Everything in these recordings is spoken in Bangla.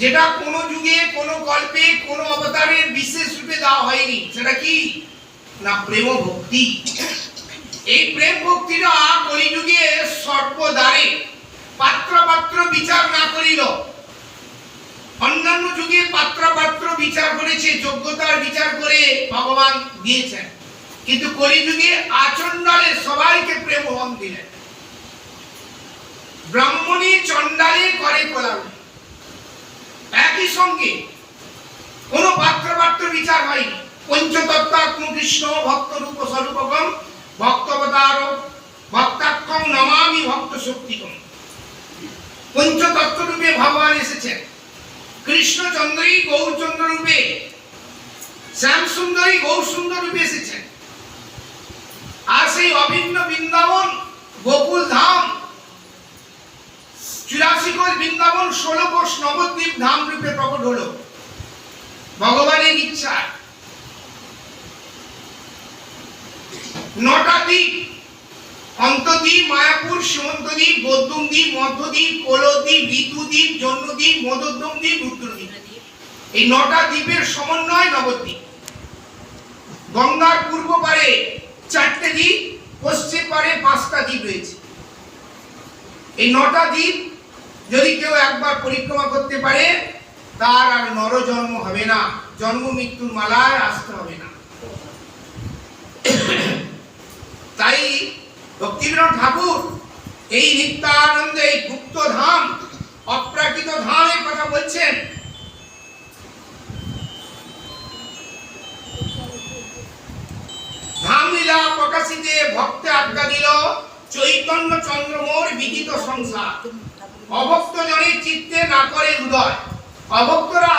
যেটা কোনো যুগে কোনো গল্পে কোনো অবতারের বিশেষ রূপে দেওয়া হয়নি, সেটা কি না প্রেম ভক্তি। এই প্রেম ভক্তিটা কলিযুগে সর্বদারে পাত্র পাত্র বিচার না করিল। অন্যান্য যুগে পাত্র পাত্র বিচার করেছে, যোগ্যতার বিচার করে ভগবান দিয়েছেন, কিন্তু কলিযুগে আচণ্ডালে সবাইকে প্রেম হন দিলেন। ব্রাহ্মণী চণ্ডালে করে কোলাহল, একই সঙ্গে কোন পাত্র পাত্র বিচার হয়নি। পঞ্চতত্ত্বাত্ম কৃষ্ণ ভক্ত রূপ স্বরূপকম ভক্তবতার ভক্তাক্ষম নমামি ভক্ত শক্তিকম। পঞ্চতত্ত্ব রূপে ভগবান এসেছেন। কৃষ্ণচন্দ্রী গৌরচন্দ্র রূপে, শ্যাম সুন্দরী গৌর সুন্দর রূপে এসেছেন। আর সেই অভিন্ন বৃন্দাবন গোকুল ধাম 84 কোষ বৃন্দাবন 16 কোষ নবদ্বীপ ধাম রূপে প্রকট হলো ভগবানের ইচ্ছা। 9টা দ্বীপ, অন্তদ্বীপ, মায়াপুর, সীমন্তদ্বীপ, বৌদ্ধদ্বীপ, মধ্যদ্বীপ, কোলদ্বীপ, ঋতুদ্বীপ, জন্মদ্বীপ, মদোদ্যম দ্বীপ, রুদ্রদ্বীপ, এই 9টা দ্বীপের সমন্বয় নবদ্বীপ। গঙ্গার পূর্ব পারে 4টে দ্বীপ, পশ্চিম পারে 5টা দ্বীপ রয়েছে। এই 9টা দ্বীপ যদি কেউ একবার পরিক্রমা করতে পারে, তার আর নরজন্ম হবে না, জন্ম মৃত্যুর মালায় আসতে হবে না। তাই ভক্তিবিনোদ ঠাকুর এই নিত্যানন্দে এই গুপ্ত ধাম, অপ্রাকৃত ধামের কথা বলছেন। ধাম লীলা প্রকাশিতে ভক্তে আজ্ঞা দিল, চৈতন্য চন্দ্রমোর বিদিত সংসার। অভক্ত জনের চিত্তে না করে উদয়। অভক্তরা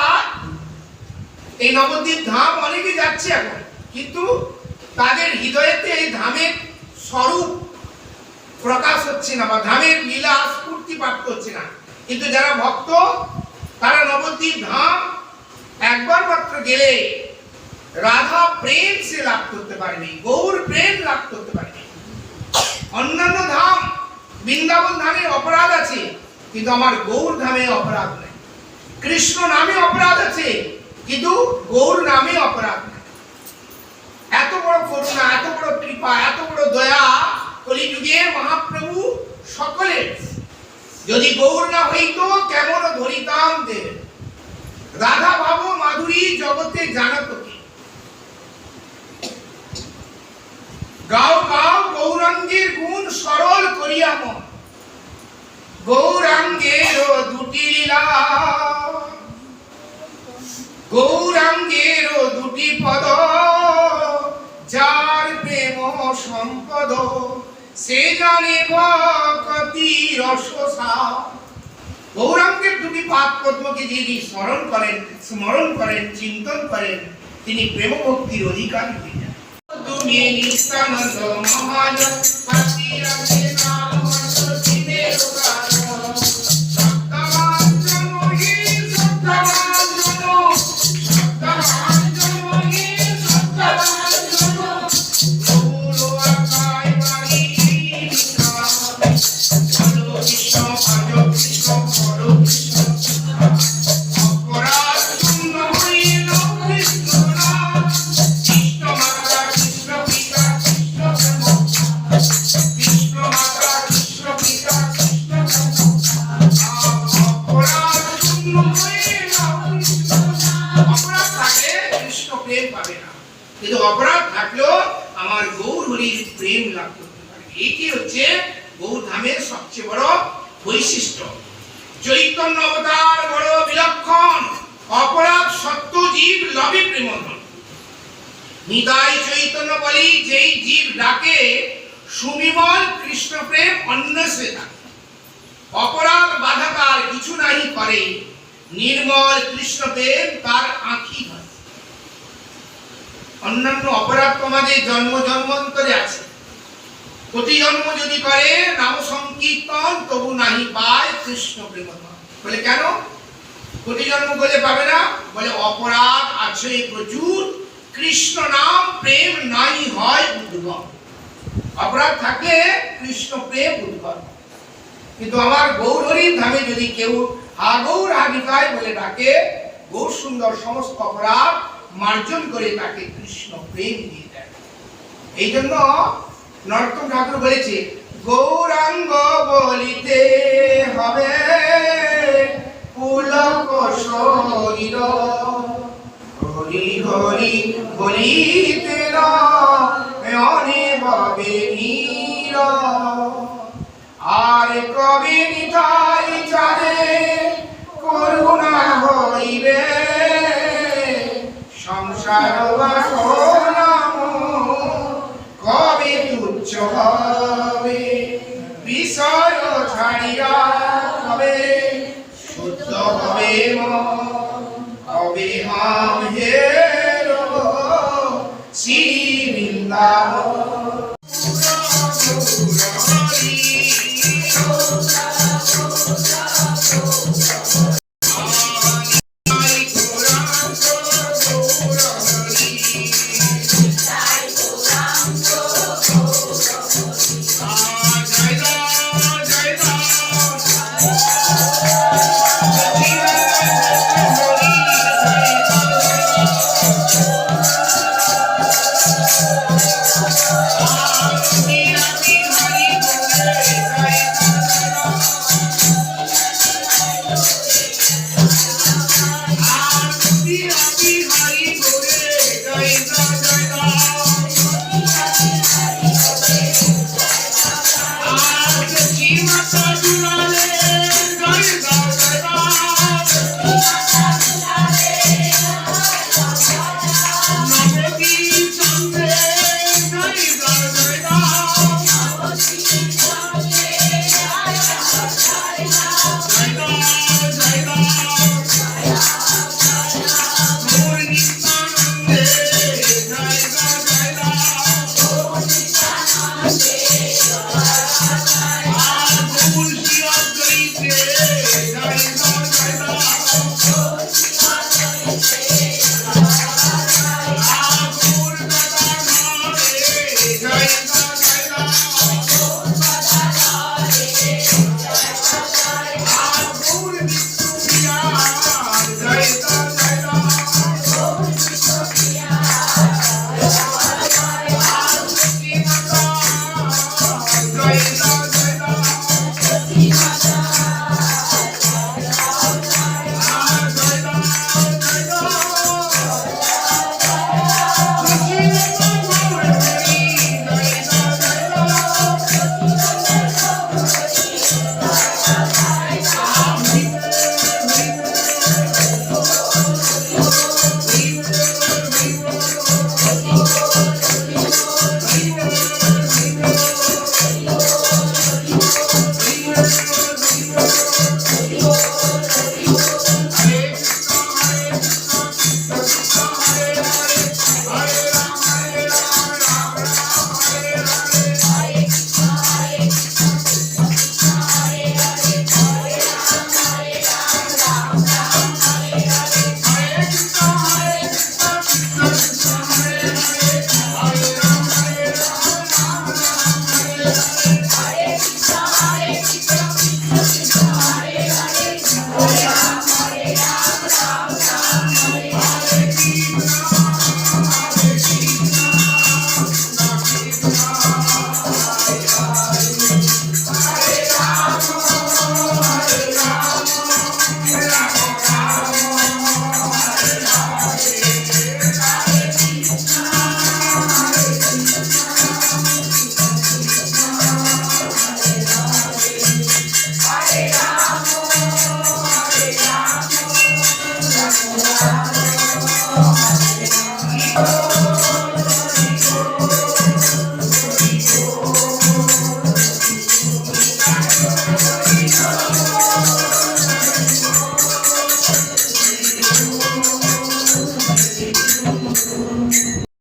এই নবদ্বীপ ধাম অনেকে যাচ্ছে এখন, কিন্তু তাদের হৃদয়েতে এই ধামের স্বরূপ প্রকাশ হচ্ছে না, বা ধামের লীলা স্ফূর্তি প্রাপ্ত হচ্ছে না। কিন্তু যারা ভক্ত তারা নবদ্বীপ ধাম একবার মাত্র গেলে রাধা প্রেম সে লাভ করতে পারবে, গৌর প্রেম লাভ করতে পারবে। অন্যান্য ধাম, বৃন্দাবন ধামে অপরাধ আছে, কিন্তু আমার গৌর ধামে অপরাধ নেই। কৃষ্ণ নামে অপরাধ আছে, কিন্তু গৌর নামে অপরাধ নেই। এত বড় করুণা, এত বড় কৃপা, এত বড় দয়া কলিযুগে মহাপ্রভু সকলের। যদি গৌর না হইতো কেমন ধরিতাম দেব, রাধা ভাব মাধুরী জগতে জানাতো কি। গাও গাও গৌরাঙ্গের গুণ সরল করিয়া মন, গৌরাঙ্গের দুটি লীলা, গৌরাঙ্গের দুটি পদ, যার প্রেম সম্পদ সে জানে ভক্তি রসসা। গৌরাঙ্গের দুটি পাদ পদ্মকে যিনি স্মরণ করেন, চিন্তন করেন, তিনি প্রেম ভক্তির অধিকারী হয়ে যান। তুমি নিত্যানন্দ মহান পাতিয়াকে নাম হর্ষিতে রোগানো, সত্যবান জনো হে সত্যবান জনো, সত্যবান জনো হে সত্যবান জনো, গৌর আকায় বাড়ি নিকা, বলো কৃষ্ণ ভজ কৃষ্ণ বলো কৃষ্ণ, অপরাধ শূন্য হইল কৃষ্ণ নাম, কৃষ্ণ মাতা কৃষ্ণ পিতা কৃষ্ণ প্রেম, কৃষ্ণ মাতা কৃষ্ণ পিতা কৃষ্ণ প্রেম, অপরাধ শূন্য হইল কৃষ্ণ নাম। অপরাধ থাকলে কৃষ্ণ প্রেম পাবে না, কিন্তু অপরাধ থাকলেও আমার গৌর হরির প্রেম লাভ করতে পারে। এটি হচ্ছে গৌর ধামের সবচেয়ে বড় বৈশিষ্ট্য। চৈতন্য অবতার বড় বিলক্ষণ, অপরাধ সত্য জীব লবে প্রেমধন। নিতাই চৈতন্য বলি, যেই জীব ডাকে সুবিমল কৃষ্ণ প্রেম অন্বেষে থাকে, অপরাধ বাধাকার কিছু নাহি করে, নির্মল কৃষ্ণ প্রেম তার আঁখি ধরে। অন্যান্য অপরাধ তোমাদের জন্ম জন্মান্তরে আছে, প্রতি জন্ম যদি করে নাম সংকীর্তন তবু নাহি পায় কৃষ্ণ প্রেম। বলে কেন প্রতি জন্ম বলে পাবে না? বলে অপরাধ আছে প্রচুর, কৃষ্ণ নাম প্রেম নাই হয় উদ্গম। অপরাধ থাকলে কৃষ্ণ প্রেম উদ্গম। কিন্তু আমার গৌর হরির ধামে যদি কেউ হা গৌর হা নিতাই বলে ডাকে, গৌর সুন্দর সমস্ত অপরাধ মার্জন করে তাকে কৃষ্ণ প্রেম দিয়ে দেয়। এই জন্য নরোত্তম ঠাকুর বলেছে, গৌরাঙ্গ বলিতে হবে পুলক শরীর, হরি হরি বলিতে নয়নে ববে নীর, আর কবি নিতাই জানে করুণা হইবে, সংসার বাসনা কবে তুচ্ছ হবে, বিষয় ছাড়িয়া কবে শুদ্ধ হবে মন, কবে হাম হেরো শ্রী বৃন্দাবন। জয় জয়